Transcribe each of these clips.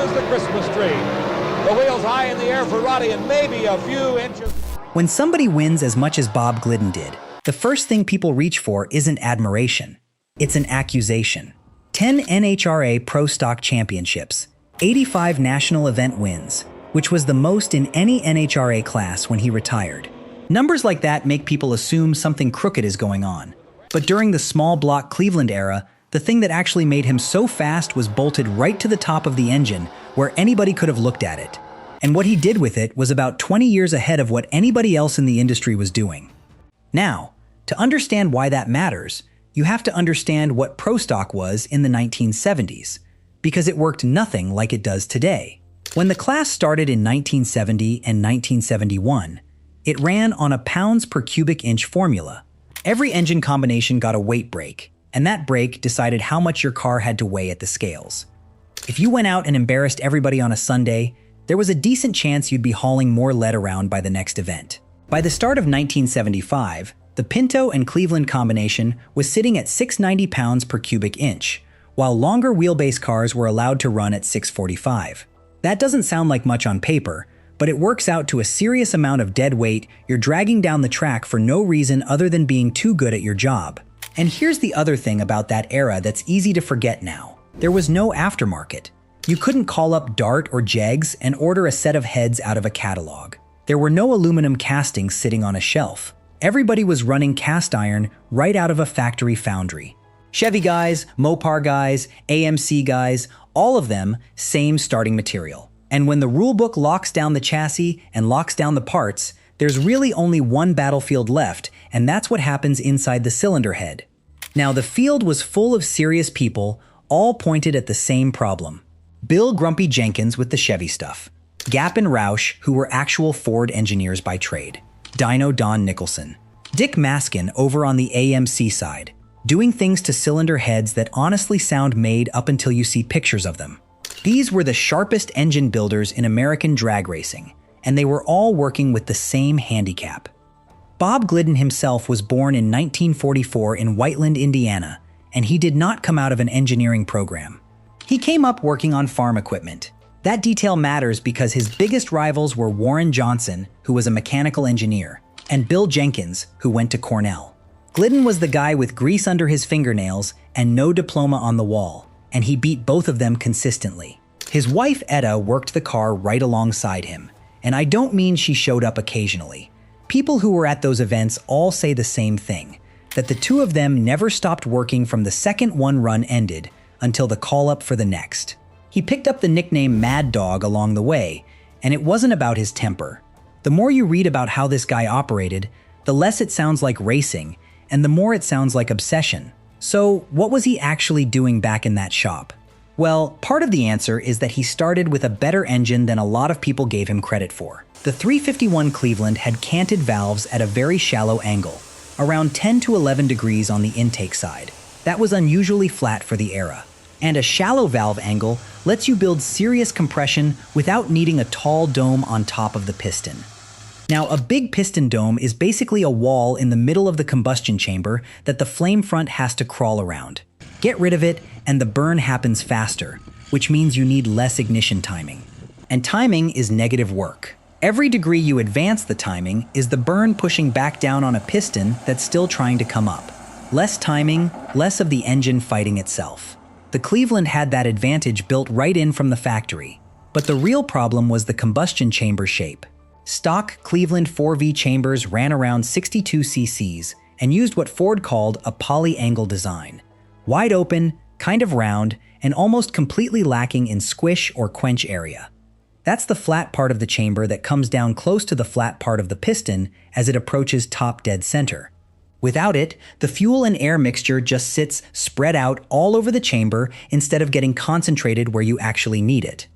as the Christmas tree. The wheels high in the air for Roddy and maybe a few inches. When somebody wins as much as Bob Glidden did, the first thing people reach for isn't admiration. It's an accusation. 10 NHRA Pro Stock championships, 85 national event wins, which was the most in any NHRA class when he retired. Numbers like that make people assume something crooked is going on. But during the small block Cleveland era, the thing that actually made him so fast was bolted right to the top of the engine where anybody could have looked at it. And what he did with it was about 20 years ahead of what anybody else in the industry was doing. Now, to understand why that matters, you have to understand what Pro Stock was in the 1970s, because it worked nothing like it does today. When the class started in 1970 and 1971, it ran on a pounds per cubic inch formula. Every engine combination got a weight break, and that break decided how much your car had to weigh at the scales. If you went out and embarrassed everybody on a Sunday, there was a decent chance you'd be hauling more lead around by the next event. By the start of 1975, the Pinto and Cleveland combination was sitting at 690 pounds per cubic inch, while longer wheelbase cars were allowed to run at 645. That doesn't sound like much on paper, but it works out to a serious amount of dead weight you're dragging down the track for no reason other than being too good at your job. And here's the other thing about that era that's easy to forget now. There was no aftermarket. You couldn't call up Dart or Jegs and order a set of heads out of a catalog. There were no aluminum castings sitting on a shelf. Everybody was running cast iron right out of a factory foundry. Chevy guys, Mopar guys, AMC guys, all of them same starting material. And when the rulebook locks down the chassis and locks down the parts, there's really only one battlefield left, and that's what happens inside the cylinder head. Now, the field was full of serious people, all pointed at the same problem. Bill Grumpy Jenkins with the Chevy stuff. Gap and Roush, who were actual Ford engineers by trade. Dino Don Nicholson. Dick Maskin over on the AMC side, doing things to cylinder heads that honestly sound made up until you see pictures of them. These were the sharpest engine builders in American drag racing, and they were all working with the same handicap. Bob Glidden himself was born in 1944 in Whiteland, Indiana, and he did not come out of an engineering program. He came up working on farm equipment. That detail matters because his biggest rivals were Warren Johnson, who was a mechanical engineer, and Bill Jenkins, who went to Cornell. Glidden was the guy with grease under his fingernails and no diploma on the wall, and he beat both of them consistently. His wife Etta worked the car right alongside him, and I don't mean she showed up occasionally. People who were at those events all say the same thing, that the two of them never stopped working from the second one run ended until the call-up for the next. He picked up the nickname Mad Dog along the way, and it wasn't about his temper. The more you read about how this guy operated, the less it sounds like racing, and the more it sounds like obsession. So, what was he actually doing back in that shop? Well, part of the answer is that he started with a better engine than a lot of people gave him credit for. The 351 Cleveland had canted valves at a very shallow angle, around 10 to 11 degrees on the intake side. That was unusually flat for the era. And a shallow valve angle lets you build serious compression without needing a tall dome on top of the piston. Now, a big piston dome is basically a wall in the middle of the combustion chamber that the flame front has to crawl around. Get rid of it, and the burn happens faster, which means you need less ignition timing. And timing is negative work. Every degree you advance the timing is the burn pushing back down on a piston that's still trying to come up. Less timing, less of the engine fighting itself. The Cleveland had that advantage built right in from the factory. But the real problem was the combustion chamber shape. Stock Cleveland 4V chambers ran around 62 cc's and used what Ford called a poly-angle design. Wide open, kind of round, and almost completely lacking in squish or quench area. That's the flat part of the chamber that comes down close to the flat part of the piston as it approaches top dead center. Without it, the fuel and air mixture just sits spread out all over the chamber instead of getting concentrated where you actually need it.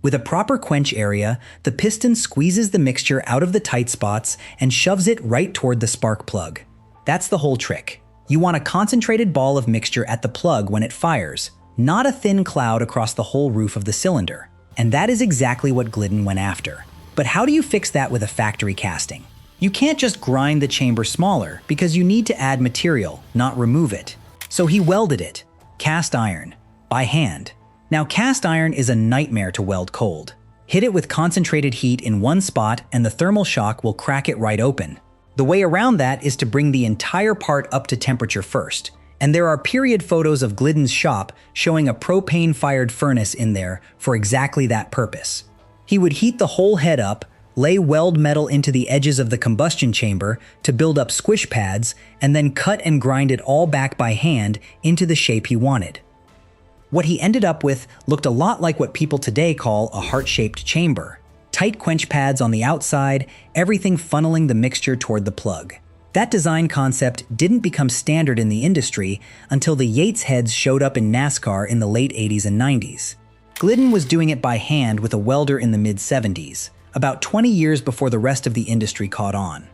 With a proper quench area, the piston squeezes the mixture out of the tight spots and shoves it right toward the spark plug. That's the whole trick. You want a concentrated ball of mixture at the plug when it fires, not a thin cloud across the whole roof of the cylinder. And that is exactly what Glidden went after. But how do you fix that with a factory casting? You can't just grind the chamber smaller because you need to add material, not remove it. So he welded it, cast iron, by hand. Now, cast iron is a nightmare to weld cold. Hit it with concentrated heat in one spot and the thermal shock will crack it right open. The way around that is to bring the entire part up to temperature first. And there are period photos of Glidden's shop showing a propane-fired furnace in there for exactly that purpose. He would heat the whole head up, lay weld metal into the edges of the combustion chamber to build up squish pads, and then cut and grind it all back by hand into the shape he wanted. What he ended up with looked a lot like what people today call a heart-shaped chamber. Tight quench pads on the outside, everything funneling the mixture toward the plug. That design concept didn't become standard in the industry until the Yates heads showed up in NASCAR in the late 80s and 90s. Glidden was doing it by hand with a welder in the mid-70s, about 20 years before the rest of the industry caught on.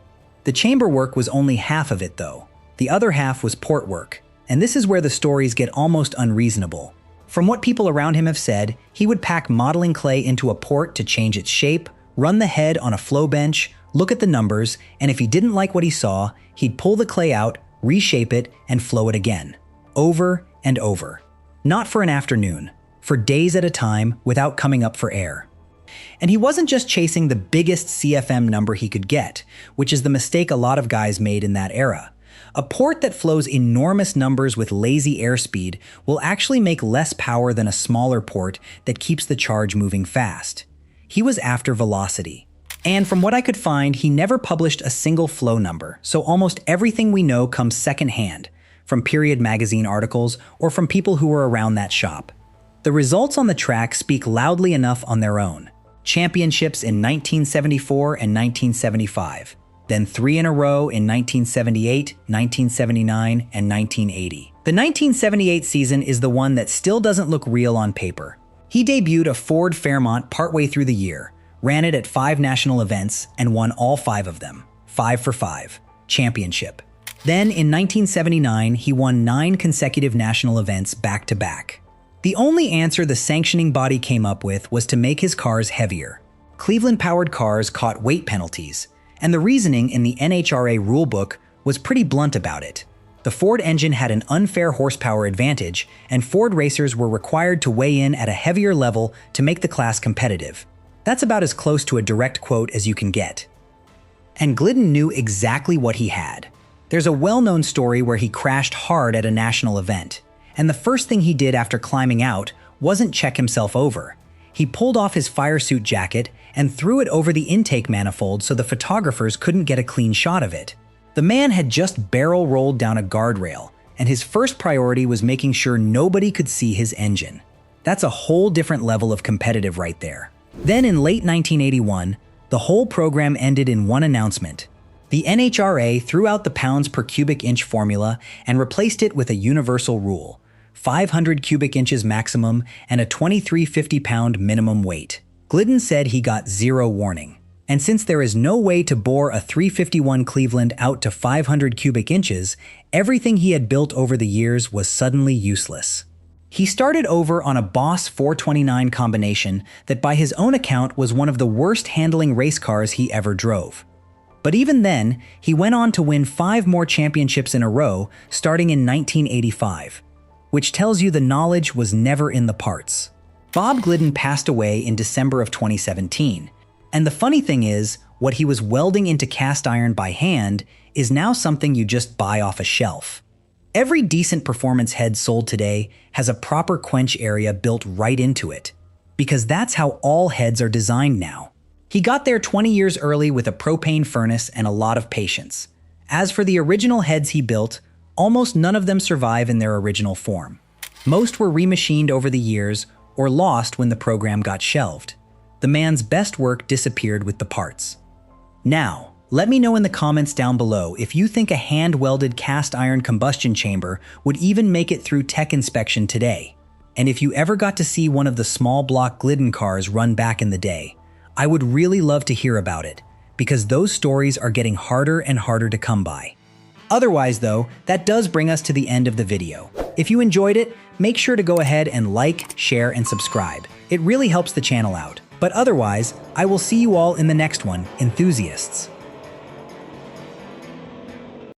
The chamber work was only half of it though. The other half was port work, and this is where the stories get almost unreasonable. From what people around him have said, he would pack modeling clay into a port to change its shape, run the head on a flow bench, look at the numbers, and if he didn't like what he saw, he'd pull the clay out, reshape it, and flow it again. Over and over. Not for an afternoon, for days at a time without coming up for air. And he wasn't just chasing the biggest CFM number he could get, which is the mistake a lot of guys made in that era. A port that flows enormous numbers with lazy airspeed will actually make less power than a smaller port that keeps the charge moving fast. He was after velocity. And from what I could find, he never published a single flow number, so almost everything we know comes secondhand, from Period magazine articles or from people who were around that shop. The results on the track speak loudly enough on their own. Championships in 1974 and 1975, then 3 in a row in 1978, 1979, and 1980. The 1978 season is the one that still doesn't look real on paper. He debuted a Ford Fairmont partway through the year, ran it at 5 national events, and won all 5 of them. 5 for 5. Championship. Then, in 1979, he won 9 consecutive national events back-to-back. The only answer the sanctioning body came up with was to make his cars heavier. Cleveland-powered cars caught weight penalties, and the reasoning in the NHRA rulebook was pretty blunt about it. The Ford engine had an unfair horsepower advantage, and Ford racers were required to weigh in at a heavier level to make the class competitive. That's about as close to a direct quote as you can get. And Glidden knew exactly what he had. There's a well-known story where he crashed hard at a national event, and the first thing he did after climbing out wasn't check himself over. He pulled off his fire suit jacket and threw it over the intake manifold so the photographers couldn't get a clean shot of it. The man had just barrel rolled down a guardrail, and his first priority was making sure nobody could see his engine. That's a whole different level of competitive right there. Then in late 1981, the whole program ended in one announcement. The NHRA threw out the pounds per cubic inch formula and replaced it with a universal rule: 500 cubic inches maximum and a 2350-pound minimum weight. Glidden said he got zero warning. And since there is no way to bore a 351 Cleveland out to 500 cubic inches, everything he had built over the years was suddenly useless. He started over on a Boss 429 combination that by his own account was one of the worst handling race cars he ever drove. But even then, he went on to win 5 more championships in a row starting in 1985, which tells you the knowledge was never in the parts. Bob Glidden passed away in December of 2017, and the funny thing is, what he was welding into cast iron by hand is now something you just buy off a shelf. Every decent performance head sold today has a proper quench area built right into it, because that's how all heads are designed now. He got there 20 years early with a propane furnace and a lot of patience. As for the original heads he built, almost none of them survive in their original form. Most were remachined over the years or lost when the program got shelved. The man's best work disappeared with the parts. Now, let me know in the comments down below if you think a hand-welded cast iron combustion chamber would even make it through tech inspection today. And if you ever got to see one of the small block Glidden cars run back in the day, I would really love to hear about it, because those stories are getting harder and harder to come by. Otherwise though, that does bring us to the end of the video. If you enjoyed it, make sure to go ahead and like, share, and subscribe. It really helps the channel out. But otherwise, I will see you all in the next one, enthusiasts.